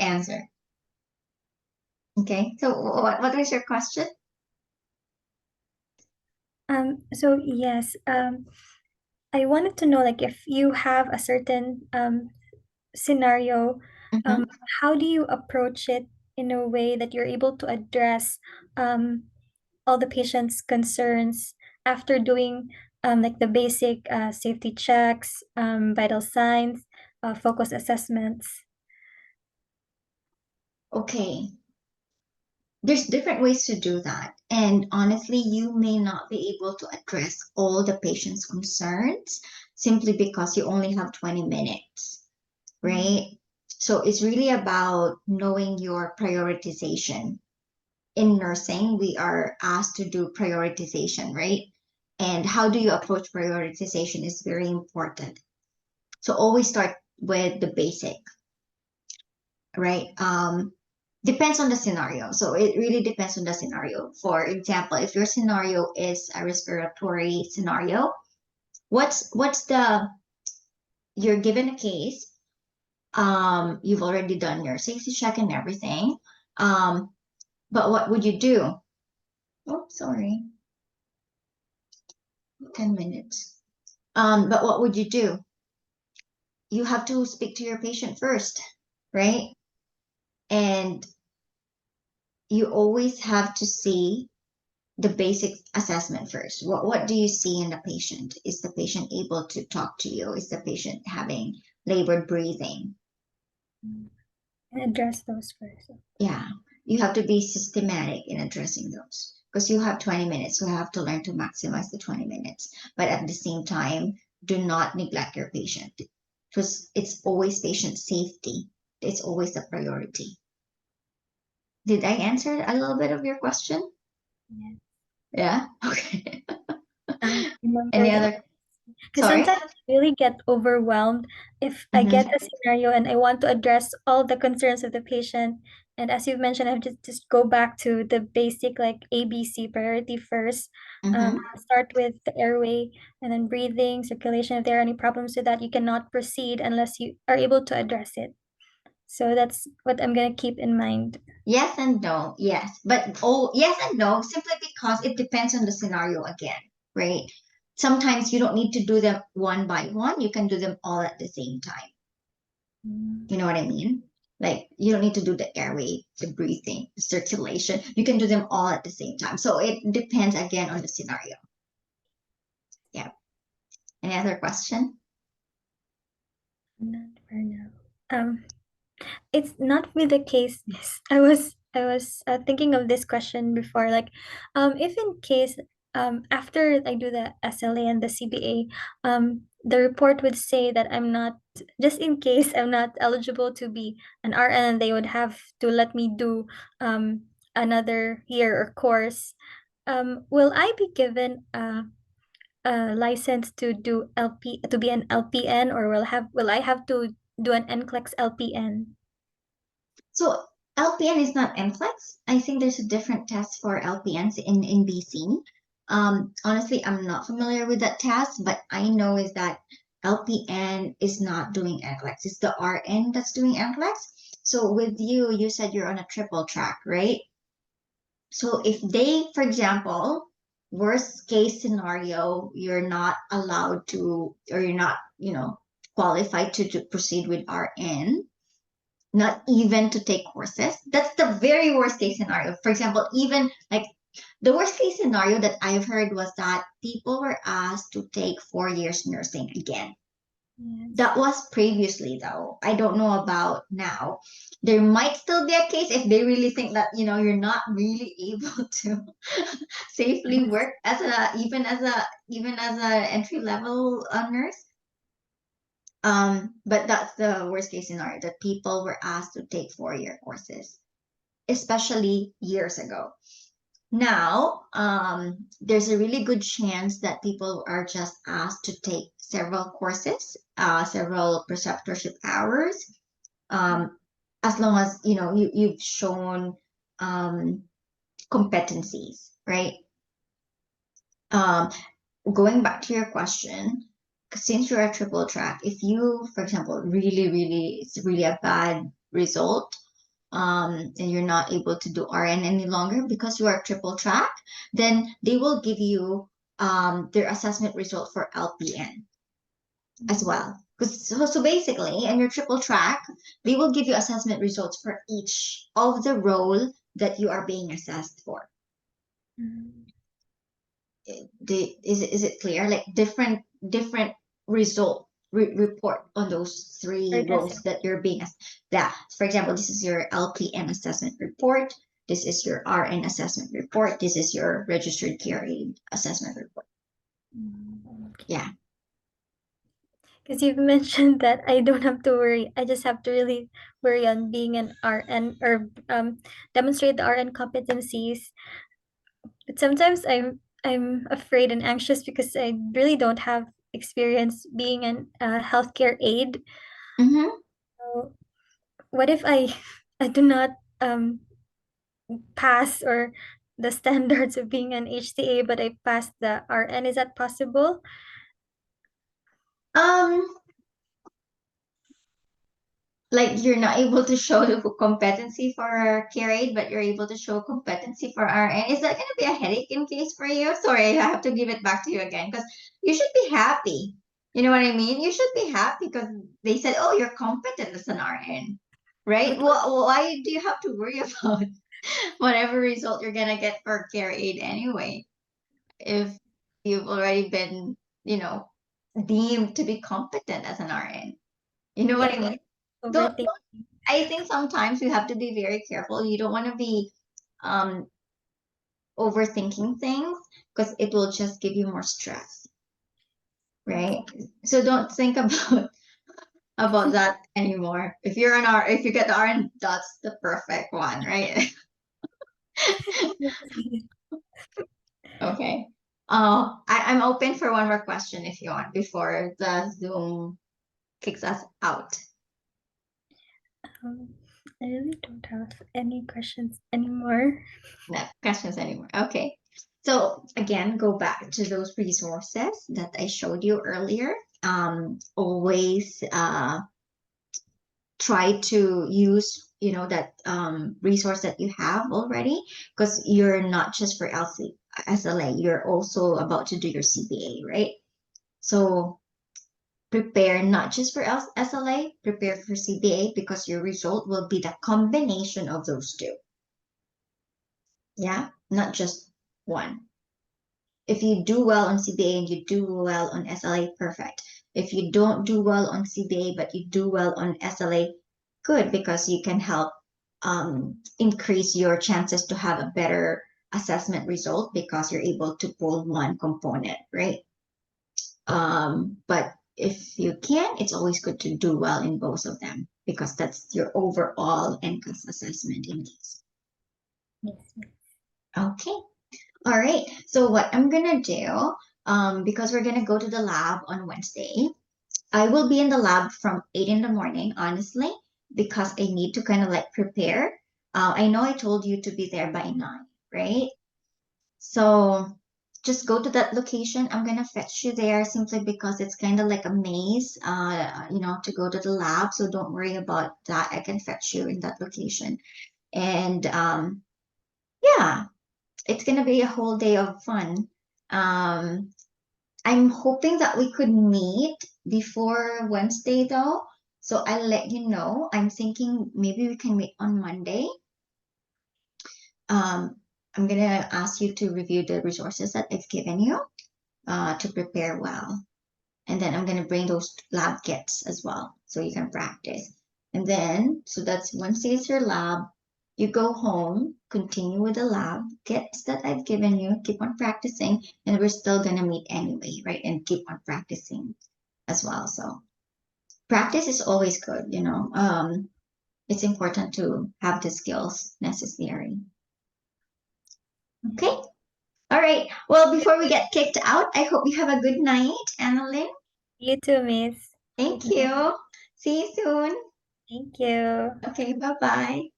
answer. Okay, so what was your question? So yes, I wanted to know like if you have a certain scenario, Mm-hmm. how do you approach it in a way that you're able to address um, all the patient's concerns after doing like the basic safety checks, vital signs, focus assessments? Okay, there's different ways to do that. And honestly, you may not be able to address all the patient's concerns simply because you only have 20 minutes, Mm. right? So it's really about knowing your prioritization. In nursing, we are asked to do prioritization, right? And how do you approach prioritization is very important. So always start with the basic, right? Depends on the scenario. So it really depends on the scenario. For example, if your scenario is a respiratory scenario, what's the you're given a case, you've already done your safety check and everything. Um, but what would you do? Oh, sorry, 10 minutes. But what would you do? You have to speak to your patient first, right? And you always have to see the basic assessment first. What do you see in the patient? Is the patient able to talk to you? Is the patient having labored breathing? And address those first. Yeah, you have to be systematic in addressing those because you have 20 minutes. So you have to learn to maximize the 20 minutes. But at the same time, do not neglect your patient because it's always patient safety. It's always a priority. Did I answer a little bit of your question? Yeah. Yeah. Okay. Remember Any that. other? Because Sorry. sometimes I really get overwhelmed if I Mm-hmm. get a scenario and I want to address all the concerns of the patient. And as you've mentioned, I have just go back to the basic like ABC priority first. Mm-hmm. Start with the airway and then breathing, circulation. If there are any problems with that, you cannot proceed unless you are able to address it. So that's what I'm gonna keep in mind. Yes and no. Yes. But oh, yes and no, simply because it depends on the scenario again, right? Sometimes you don't need to do them one by one. You can do them all at the same time. Mm. You know what I mean? Like you don't need to do the airway, the breathing, the circulation. You can do them all at the same time. So it depends again on the scenario. Yeah. Any other question? Not for now. Um, it's not with the case. Yes, I was thinking of this question before. Like, if in case after I do the SLA and the CBA, the report would say that I'm not just in case I'm not eligible to be an RN, and they would have to let me do another year or course. Will I be given a license to do LP to be an LPN, or will I have to do an NCLEX LPN? So LPN is not NCLEX. I think there's a different test for LPNs in BC. Honestly, I'm not familiar with that test, but I know is that LPN is not doing NCLEX. It's the RN that's doing NCLEX. So with you, you said you're on a triple track, right? So if they, for example, worst case scenario, you're not allowed to, or you're not, qualified to proceed with RN, not even to take courses. That's the very worst case scenario. For example, even like the worst case scenario that I've heard was that people were asked to take 4 years nursing again. Yes. That was previously, though. I don't know about now. There might still be a case if they really think that you're not really able to safely work as a even as a entry level nurse. But that's the worst case scenario that people were asked to take 4 year courses, especially years ago. Now, there's a really good chance that people are just asked to take several courses, several preceptorship hours, as long as you've shown um, competencies, right? Um, Going back to your question, since you're a triple track, if you, for example, really, really, it's really a bad result, and you're not able to do RN any longer because you are triple track, then they will give you their assessment result for LPN as well. So basically, in your triple track, they will give you assessment results for each of the role that you are being assessed for. Mm. Is it clear? Like different result report on those Or three does roles it? that you're being that. For example, this is your LPN assessment report. This is your RN assessment report. This is your registered care aid assessment report. Okay. Yeah. Because you've mentioned that I don't have to worry. I just have to really worry on being an RN or demonstrate the RN competencies. But sometimes I'm afraid and anxious because I really don't have experience being an healthcare aide. Mm-hmm. So what if I do not pass or the standards of being an HCA, but I passed the RN? Is that possible? Um, like you're not able to show the competency for care aid, but you're able to show competency for RN. Is that going to be a headache in case for you? Sorry, I have to give it back to you again because you should be happy. You know what I mean? You should be happy because they said, "Oh, you're competent as an RN," right? But what? Why do you have to worry about whatever result you're gonna get for care aid anyway? If you've already been, deemed to be competent as an RN. You know Maybe what I I'm mean? Don't overthinking. I think sometimes you have to be very careful. You don't want to be um overthinking things because it will just give you more stress, right? So don't think about that anymore. If you get the RN, that's the perfect one, right? Okay. I'm open for one more question if you want before the Zoom kicks us out. Um, I really don't have any questions anymore. No questions anymore. Okay. So again, go back to those resources that I showed you earlier. Always try to use, that resource that you have already because you're not just for SLA, you're also about to do your CPA, right? So prepare not just for SLA, prepare for CPA because your result will be the combination of those two. Yeah, not just one. If you do well on CBA and you do well on SLA, perfect. If you don't do well on CBA but you do well on SLA, good because you can help increase your chances to have a better assessment result because you're able to pull one component, right? But if you can, it's always good to do well in both of them because that's your overall NCAS assessment in case. Yes. Okay. All right. So what I'm gonna do, because we're gonna go to the lab on Wednesday, I will be in the lab from 8 in the morning, honestly, because I need to kind of like prepare. I know I told you to be there by 9, right? So just go to that location. I'm gonna fetch you there simply because it's kind of like a maze, to go to the lab. So don't worry about that. I can fetch you in that location. And yeah, it's gonna be a whole day of fun. Um, I'm hoping that we could meet before Wednesday though. So I'll let you know. I'm thinking maybe we can meet on Monday. Um, I'm gonna ask you to review the resources that I've given you to prepare well. And then I'm gonna bring those lab kits as well so you can practice. And then, so that's Wednesday is your lab. You go home, continue with the lab kits that I've given you, keep on practicing, and we're still gonna meet anyway, right? And keep on practicing as well. So practice is always good, it's important to have the skills necessary. Okay. All right. Well, before we get kicked out, I hope you have a good night, Annalyn. You too, Miss. Good Thank night. you. See you soon. Thank you. Okay, bye bye.